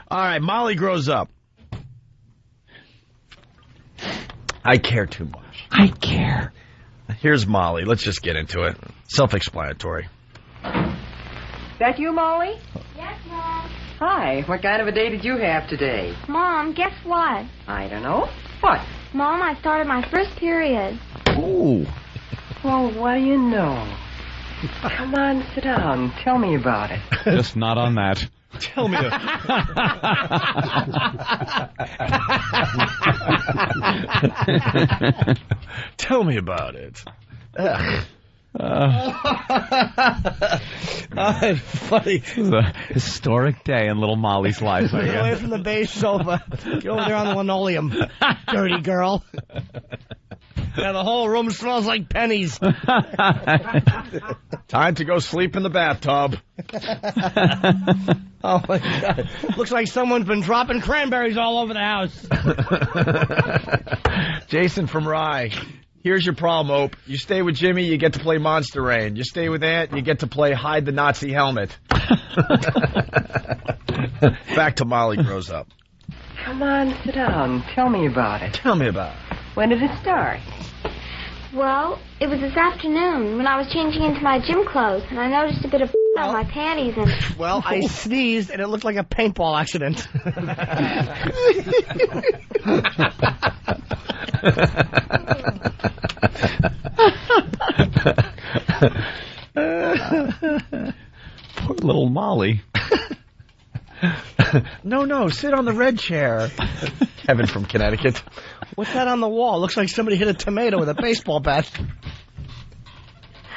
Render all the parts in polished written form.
All right, Molly grows up. I care too much. I care. Here's Molly. Let's just get into it. Self-explanatory. That you, Molly? Yes, Mom. Hi. What kind of a day did you have today? Mom, guess what? I don't know. What? Mom, I started my first period. Ooh. Well, what do you know? Come on, sit down. Tell me about it. Just not on that. Tell me. Tell me about it. Funny. This is a historic day in little Molly's life. Get away from the beige sofa. Get over there on the linoleum. Dirty girl. Now the whole room smells like pennies. Time to go sleep in the bathtub. Oh, my God. Looks like someone's been dropping cranberries all over the house. Jason from Rye. Here's your problem, Ope. You stay with Jimmy, you get to play Monster Rain. You stay with Aunt, you get to play Hide the Nazi Helmet. Back to Molly grows up. Come on, sit down. Tell me about it. Tell me about it. When did it start? Well, it was this afternoon when I was changing into my gym clothes, and I noticed a bit of on my panties and... Well, I sneezed, and it looked like a paintball accident. Poor little Molly. No, sit on the red chair. Kevin from Connecticut. What's that on the wall? Looks like somebody hit a tomato with a baseball bat.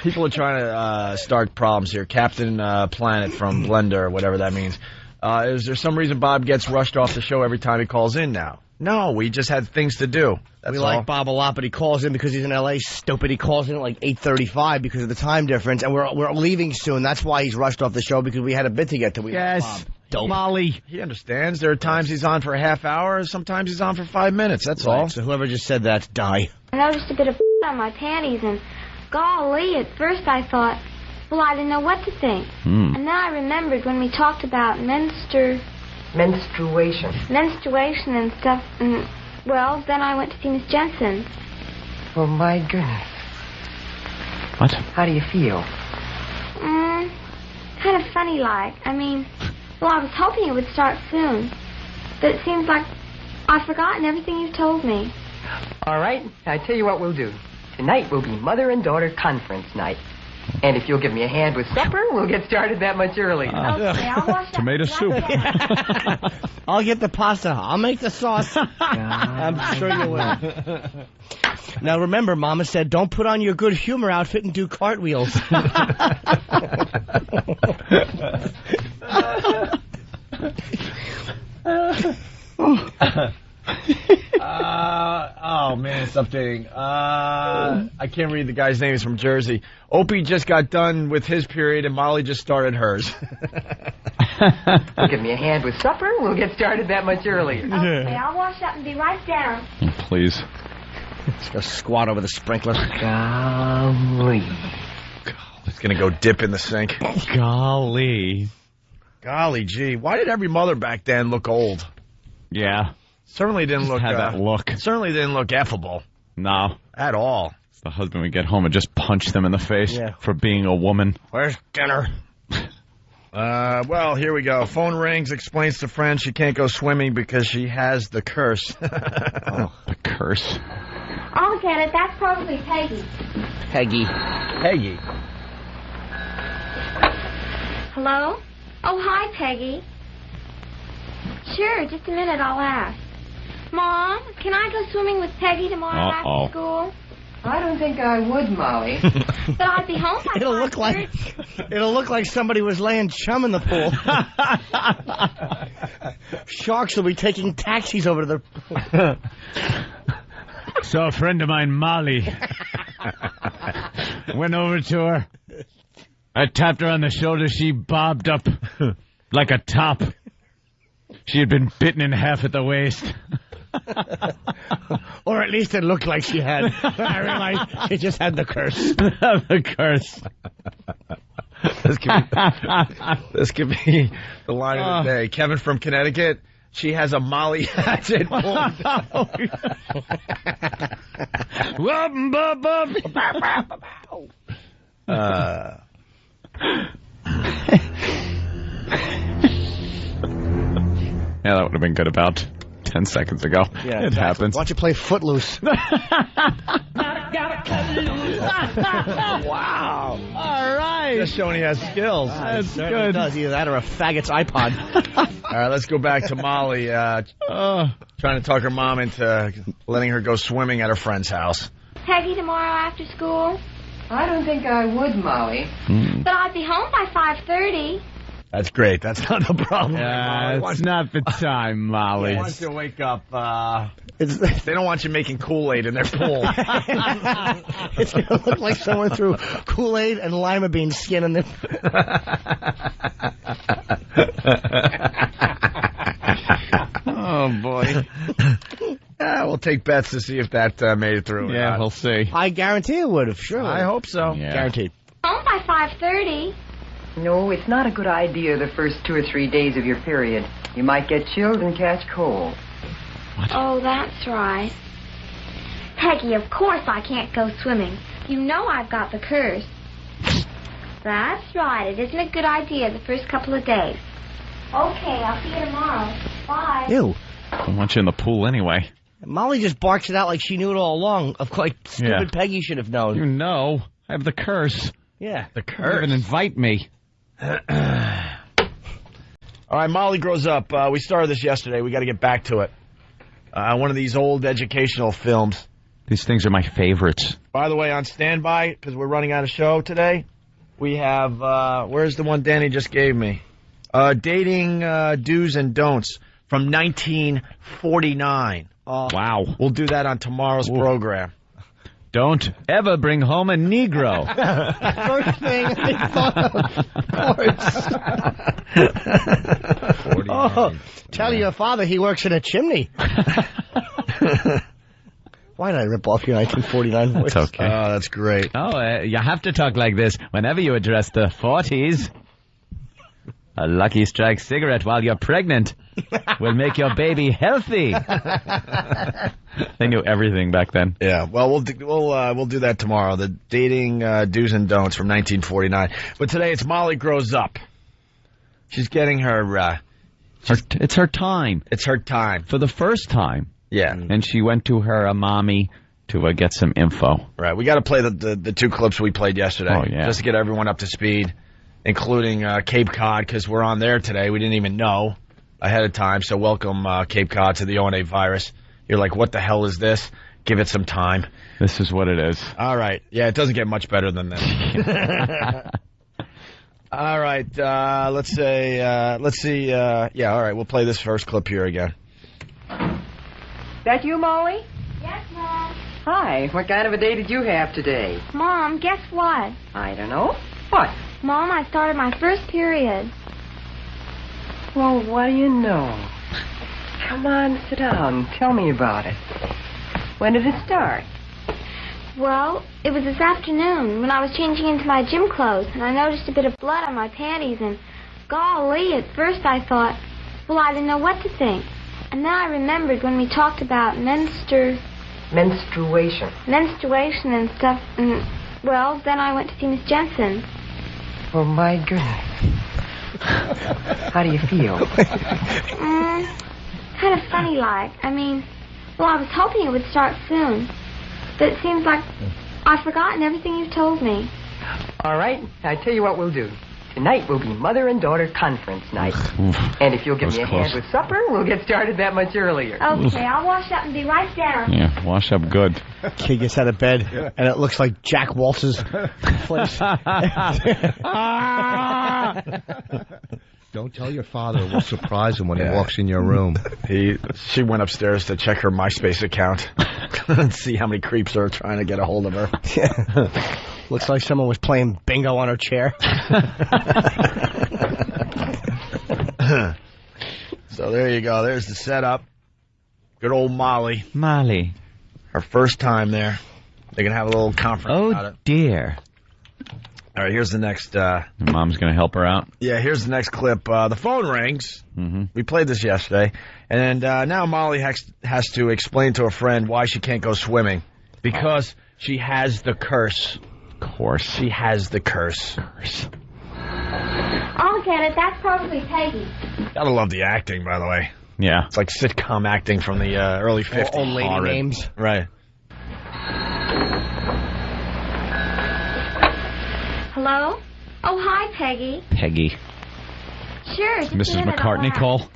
People are trying to start problems here. Captain Planet from Blender, whatever that means. Is there some reason Bob gets rushed off the show every time he calls in now? No, we just had things to do. That's we all. like Bob a lot, but he calls in because he's in L.A. Stupid. He calls in at like 8:35 because of the time difference, and we're leaving soon. That's why he's rushed off the show, because we had a bit to get to. Yes, Bob. Molly. He understands. There are times he's on for a half hour, sometimes he's on for 5 minutes. That's all. Right, so whoever just said that, die. I noticed a bit of on my panties, and golly, at first I thought, well, I didn't know what to think. And then I remembered when we talked about Menstruation. menstruation and stuff, and, well, then I went to see Miss Jensen. Oh, my goodness. What? How do you feel? Kind of funny-like. I mean, well, I was hoping it would start soon, but it seems like I've forgotten everything you've told me. All right, I tell you what we'll do. Tonight will be mother and daughter conference night. And if you'll give me a hand with supper, we'll get started that much earlier. Okay, I'll wash Tomato up soup. I'll get the pasta. I'll make the sauce. I'm sure you will. Now remember, Mama said, don't put on your good humor outfit and do cartwheels. Oh, man, it's updating. I can't read the guy's name. He's from Jersey. Opie just got done with his period, and Molly just started hers. Give me a hand with supper, we'll get started that much earlier. Okay, I'll wash up and be right down. Please. Just go squat over the sprinkler. Golly. It's going to go dip in the sink. Golly. Golly gee. Why did every mother back then look old? Yeah. Certainly didn't look... Had that look. Certainly didn't look affable. No. At all. The husband would get home and just punch them in the face for being a woman. Where's dinner? Well, here we go. Phone rings, explains to friend she can't go swimming because she has the curse. Oh, the curse. I'll get it. That's probably Peggy. Peggy. Peggy. Hello? Oh, hi, Peggy. Sure, just a minute, I'll ask. Mom, can I go swimming with Peggy tomorrow after school? I don't think I would, Molly. But I'd be home by It'll look like somebody was laying chum in the pool. Sharks will be taking taxis over to the... So a friend of mine, Molly, went over to her. I tapped her on the shoulder. She bobbed up like a top. She had been bitten in half at the waist. Or at least it looked like she had. I realized she just had the curse. The curse. This could be the line of the day. Kevin from Connecticut. She has a Molly hatchet. Yeah, that would have been good about 10 seconds ago. Yeah, it happens. Why don't you play Footloose? Wow. All right. Just showing he has skills. That's It good. does. Either that or a faggot's iPod. All right, let's go back to Molly. Trying to talk her mom into letting her go swimming at her friend's house. Peggy, tomorrow after school? I don't think I would, Molly. But I'd be home by 5:30. That's great. That's not the problem. Yeah, it's not the time, Molly. They want you to wake up. They don't want you making Kool-Aid in their pool. It's going to look like someone threw Kool-Aid and lima bean skin in their... Oh, boy. We'll take bets to see if that made it through. Yeah, we'll see. I guarantee it would have, sure. I hope so. Yeah. Guaranteed. Home by 5:30. No, it's not a good idea the first 2 or 3 days of your period. You might get chills and catch cold. Oh, that's right. Peggy, of course I can't go swimming. You know I've got the curse. That's right. It isn't a good idea the first couple of days. Okay, I'll see you tomorrow. Bye. Ew. I want you in the pool anyway. Molly just barks it out like she knew it all along. Of course, stupid Peggy should have known. You know, I have the curse. Yeah. The You didn't curse. even invite me. All right, Molly grows up. We started this yesterday. We got to get back to it. One of these old educational films. These things are my favorites. By the way, on standby, because we're running out of show today, we have, where's the one Danny just gave me? Dating Do's and Don'ts from 1949. Wow. We'll do that on tomorrow's program. Don't ever bring home a Negro. First thing I thought of. Oh, tell your father he works in a chimney. Why did I rip off your 1949 voice? It's okay. Oh, that's great. Oh, you have to talk like this whenever you address the 40s. A Lucky Strike cigarette while you're pregnant will make your baby healthy. They knew everything back then. Yeah, well, we'll do that tomorrow. The dating do's and don'ts from 1949. But today it's Molly grows up. She's getting her. It's her time. It's her time. For the first time. Yeah. And she went to her mommy to get some info. Right. We got to play the two clips we played yesterday. Oh, yeah. Just to get everyone up to speed, including Cape Cod, because we're on there today. We didn't even know ahead of time. So welcome, Cape Cod, to the O&A virus. You're like, what the hell is this? Give it some time. This is what it is. All right. Yeah, it doesn't get much better than this. All right. Let's see. Yeah, all right. We'll play this first clip here again. That you, Molly? Yes, Mom. Hi. What kind of a day did you have today? Mom, guess what? I don't know. What? Mom, I started my first period. Well, what do you know? Come on, sit down. Tell me about it. When did it start? Well, it was this afternoon when I was changing into my gym clothes, and I noticed a bit of blood on my panties, and golly, at first I thought, well, I didn't know what to think. And then I remembered when we talked about Menstruation. menstruation and stuff, and, well, then I went to see Miss Jensen. Oh, my goodness. How do you feel? Kind of funny-like. I mean, well, I was hoping it would start soon. But it seems like I've forgotten everything you've told me. All right. I tell you what we'll do. Tonight will be mother and daughter conference night. And if you'll give me a hand with supper, we'll get started that much earlier. Okay, I'll wash up and be right down. Yeah, wash up good. Kid gets out of bed, and it looks like Jack Waltz's place. Don't tell your father. We'll surprise him when he walks in your room. She went upstairs to check her MySpace account and see how many creeps are trying to get a hold of her. Looks like someone was playing bingo on her chair. So there you go. There's the setup. Good old Molly. Molly. Her first time there. They're going to have a little conference about Oh, it. dear. All right, here's the next. Mom's going to help her out. Yeah, here's the next clip. The phone rings. Mm-hmm. We played this yesterday. And now Molly has to explain to a friend why she can't go swimming. Because she has the curse. Of course. She has the curse. I'll get it. That's probably Peggy. Gotta love the acting, by the way. Yeah. It's like sitcom acting from the early 50s. Old lady Horrid. names. Right. Hello? Oh, hi, Peggy. Peggy. Sure, just a Mrs. minute, McCartney I'll call.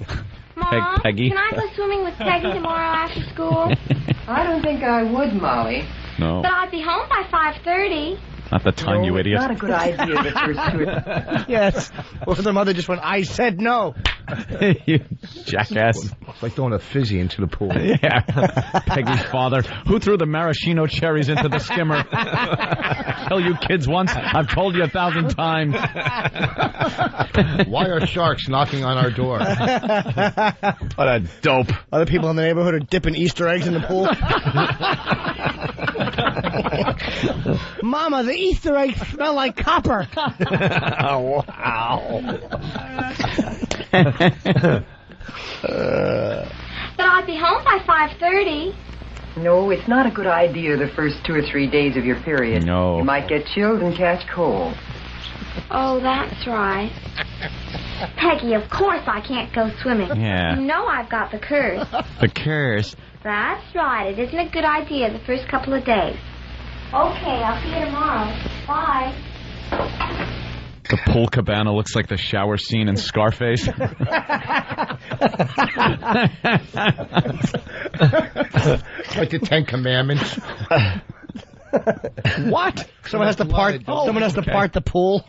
Mom, Peggy. can I go swimming with Peggy tomorrow after school? I don't think I would, Molly. No, But I'd be home by 5:30. not the ton, you No, idiot. It's not a good idea, the first two. Yes. Or the mother just went, I said no. You jackass. It's like throwing a fizzy into the pool. Yeah. Peggy's father. Who threw the maraschino cherries into the skimmer? Tell you kids once. I've told you 1,000 times. Why are sharks knocking on our door? What a dope. Other people in the neighborhood are dipping Easter eggs in the pool. Mama, the Easter eggs smell like copper. Wow. But I'd be home by 5:30. No, it's not a good idea the first 2 or 3 days of your period. No. You might get chilled and catch cold. Oh, that's right. Peggy, of course I can't go swimming. Yeah. You know I've got the curse. The curse. That's right. It isn't a good idea the first couple of days. Okay, I'll see you tomorrow. Bye. The pool cabana looks like the shower scene in Scarface. Like the Ten Commandments. What? Someone has to part. Oh, someone has to part the pool.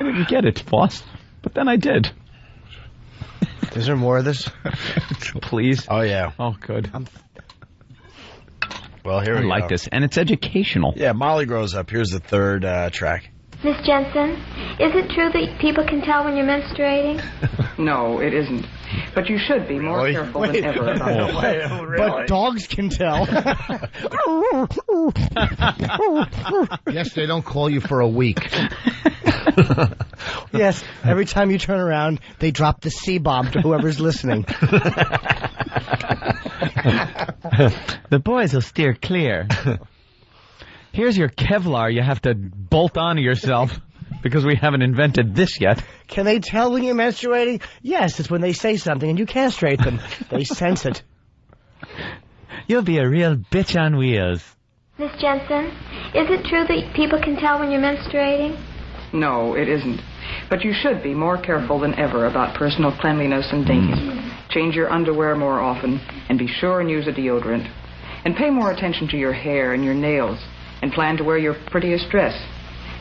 You get it, Voss. But then I did. Is there more of this? Please. Oh, yeah. Oh, good. Well, here I we like go. this. And it's educational. Yeah, Molly grows up. Here's the third track. Miss Jensen, is it true that people can tell when you're menstruating? No, it isn't. But you should be more Really? careful than ever about it. But dogs can tell. Yes, they don't call you for a week. Yes, every time you turn around, they drop the C-bomb to whoever's listening. The boys will steer clear. Here's your Kevlar you have to bolt onto yourself because we haven't invented this yet. Can they tell when you're menstruating? Yes, it's when they say something and you castrate them. They sense it. You'll be a real bitch on wheels. Miss Jensen, is it true that people can tell when you're menstruating? No, it isn't. But you should be more careful than ever about personal cleanliness and daintiness. Change your underwear more often, and be sure and use a deodorant. And pay more attention to your hair and your nails, and plan to wear your prettiest dress.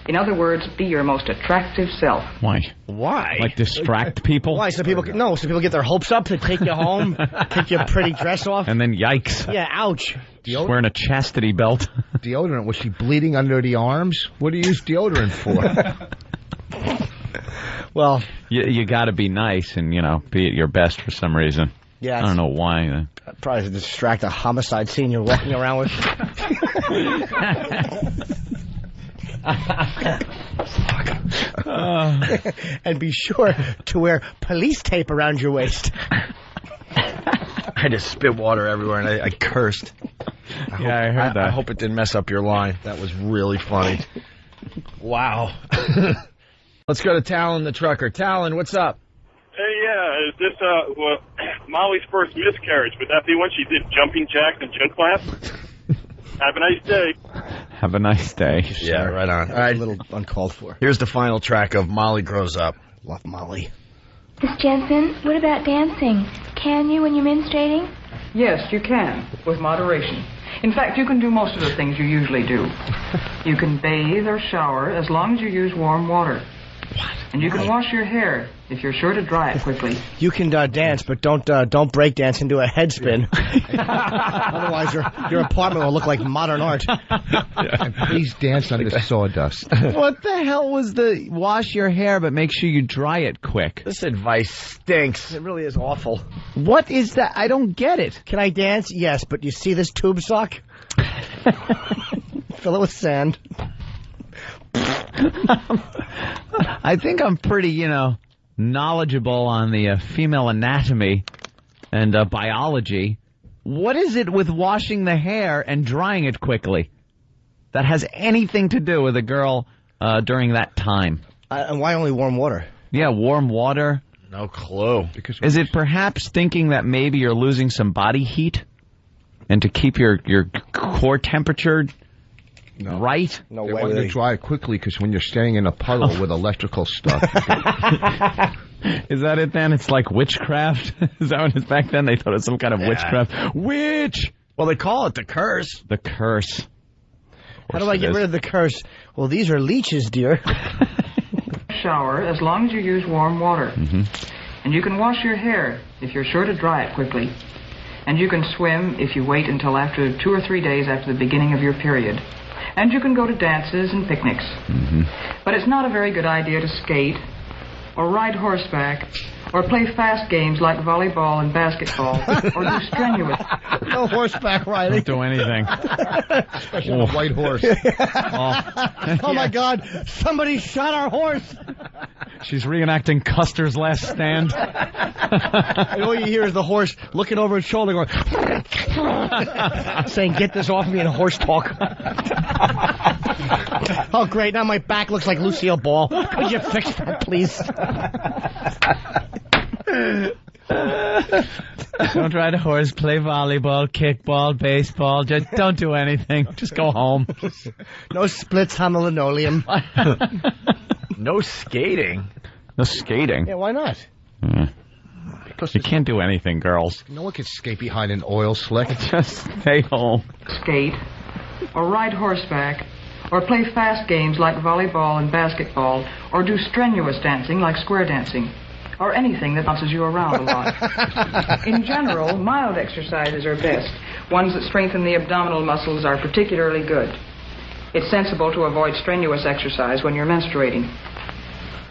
In other words, be your most attractive self. Why? Why? Like distract people? Why? So people get their hopes up to take you home, take your pretty dress off. And then yikes. Yeah, ouch. She's wearing a chastity belt. Deodorant. Was she bleeding under the arms? What do you use deodorant for? Well, You got to be nice and, be at your best for some reason. yeah. I don't know why. Probably to distract a homicide scene you're walking around with. And be sure to wear police tape around your waist. I just spit water everywhere, and I cursed. I heard that. I hope it didn't mess up your line. That was really funny. Wow. Let's go to Talon the trucker. Talon, what's up? Hey, yeah, is this, Molly's first miscarriage? Would that be when she did jumping jacks in gym class? Have a nice day. Have a nice day. Yeah, right on. All A right, little uncalled for. here's the final track of Molly Grows Up. Love Molly. Miss Jensen, what about dancing? Can you when you're menstruating? Yes, you can, with moderation. In fact, you can do most of the things you usually do. You can bathe or shower as long as you use warm water. And you can wash your hair if you're sure to dry it quickly. You can dance, but don't break dance into a head spin. Otherwise, your apartment will look like modern art. And please dance on the sawdust. What the hell was the wash your hair, but make sure you dry it quick? This advice stinks. It really is awful. What is that? I don't get it. Can I dance? Yes, but you see this tube sock? Fill it with sand. I think I'm pretty, knowledgeable on the female anatomy and biology. What is it with washing the hair and drying it quickly that has anything to do with a girl during that time? And why only warm water? Yeah, warm water. No clue. Is it perhaps thinking that maybe you're losing some body heat? And to keep your core temperature right? No, they want you to dry it quickly because when you're staying in a puddle with electrical stuff. Is that it then? It's like witchcraft? Is that what it is back then? They thought it was some kind of witchcraft. Witch! Well, they call it the curse. The curse. How do I get rid of the curse? Well, these are leeches, dear. Shower as long as you use warm water. Mm-hmm. And you can wash your hair if you're sure to dry it quickly. And you can swim if you wait until after 2 or 3 days after the beginning of your period. And you can go to dances and picnics. Mm-hmm. But it's not a very good idea to skate or ride horseback or play fast games like volleyball and basketball or do strenuous. No horseback riding. Don't do anything. Especially on a white horse. Oh, my God. Somebody shot our horse. She's reenacting Custer's Last Stand. And all you hear is the horse looking over his shoulder going, saying, get this off me in horse talk. Oh, great. Now my back looks like Lucille Ball. Could you fix that, please? Don't ride a horse, play volleyball, kickball, baseball. Just don't do anything. Just go home. No splits on the linoleum. No skating. No skating? Yeah, why not? Because you can't do anything, girls. No one can skate behind an oil slick. Just stay home. Skate or ride horseback or play fast games like volleyball and basketball or do strenuous dancing like square dancing. Or anything that bounces you around a lot. In general, mild exercises are best. Ones that strengthen the abdominal muscles are particularly good. It's sensible to avoid strenuous exercise when you're menstruating.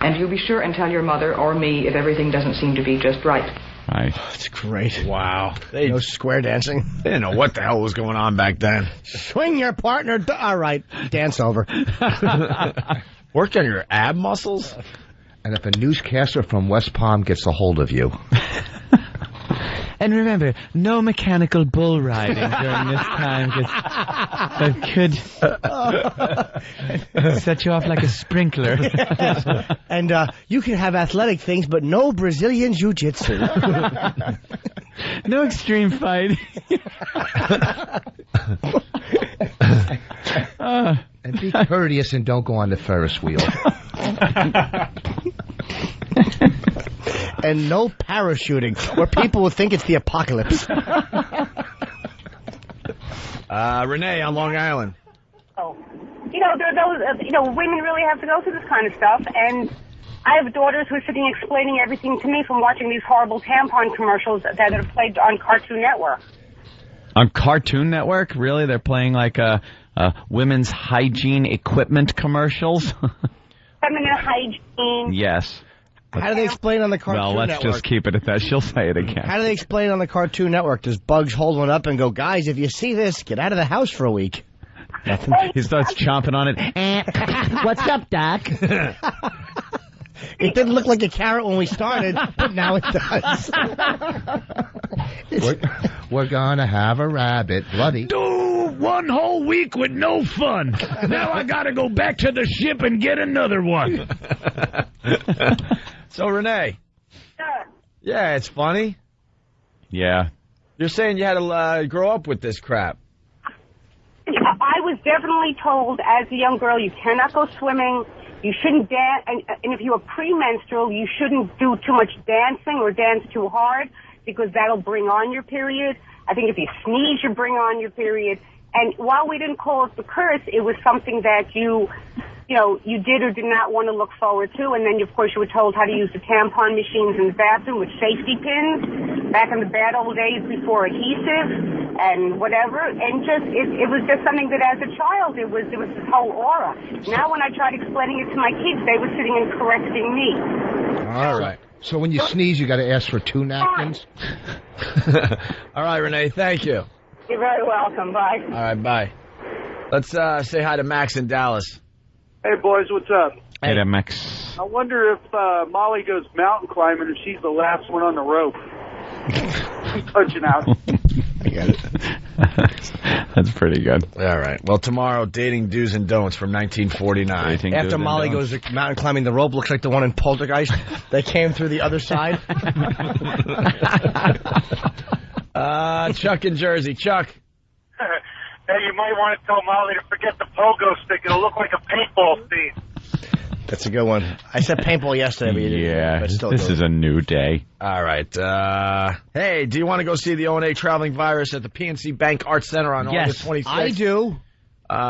And you be sure and tell your mother or me if everything doesn't seem to be just right. Right. That's great. Wow. No square dancing. They didn't know what the hell was going on back then. Swing your partner. All right. Dance over. Worked on your ab muscles? And if a newscaster from West Palm gets a hold of you. And remember, no mechanical bull riding during this time, because that could set you off like a sprinkler. And you can have athletic things, but no Brazilian jiu-jitsu. No extreme fighting. And be courteous and don't go on the Ferris wheel. And no parachuting, where people will think it's the apocalypse. Renee on Long Island. Oh, there are those, women really have to go through this kind of stuff, and I have daughters who are sitting explaining everything to me from watching these horrible tampon commercials that are played on Cartoon Network. On Cartoon Network? Really? They're playing like women's hygiene equipment commercials? Feminine hygiene. Yes. How do they explain on the Cartoon Network? Well, let's just keep it at that. She'll say it again. How do they explain on the Cartoon Network? Does Bugs hold one up and go, guys, if you see this, get out of the house for a week? Nothing. He starts chomping on it. What's up, Doc? It didn't look like a carrot when we started, but now it does. We're gonna have a rabbit, bloody. Dude, 1 whole week with no fun. Now I gotta go back to the ship and get another one. So, Renee. Sure. Yeah, it's funny. Yeah. You're saying you had to grow up with this crap. I was definitely told as a young girl, you cannot go swimming, you shouldn't dance, and if you were premenstrual, you shouldn't do too much dancing or dance too hard, because that'll bring on your period. I think if you sneeze, you bring on your period. And while we didn't call it the curse, it was something that you did or did not want to look forward to. And then, of course, you were told how to use the tampon machines in the bathroom with safety pins back in the bad old days before adhesive and whatever. And it was just something that as a child, it was this whole aura. Now when I tried explaining it to my kids, they were sitting and correcting me. All right. So when you sneeze, you got to ask for 2 napkins? All right, Renee, thank you. You're very welcome. Bye. All right, bye. Let's say hi to Max in Dallas. Hey, boys, what's up? Hey there, Max. I wonder if Molly goes mountain climbing and she's the last one on the rope. Punching out. I get it. That's pretty good. All right. Well, tomorrow, dating do's and don'ts from 1949. After Molly goes mountain climbing, the rope looks like the one in Poltergeist that came through the other side. Chuck in Jersey. Chuck. Hey, you might want to tell Molly to forget the pogo stick. It'll look like a paintball scene. That's a good one. I said paintball yesterday, but you didn't. Yeah, But still this good. is a new day. All right. Hey, do you want to go see the O&A Traveling Virus at the PNC Bank Arts Center on August 26th? I do.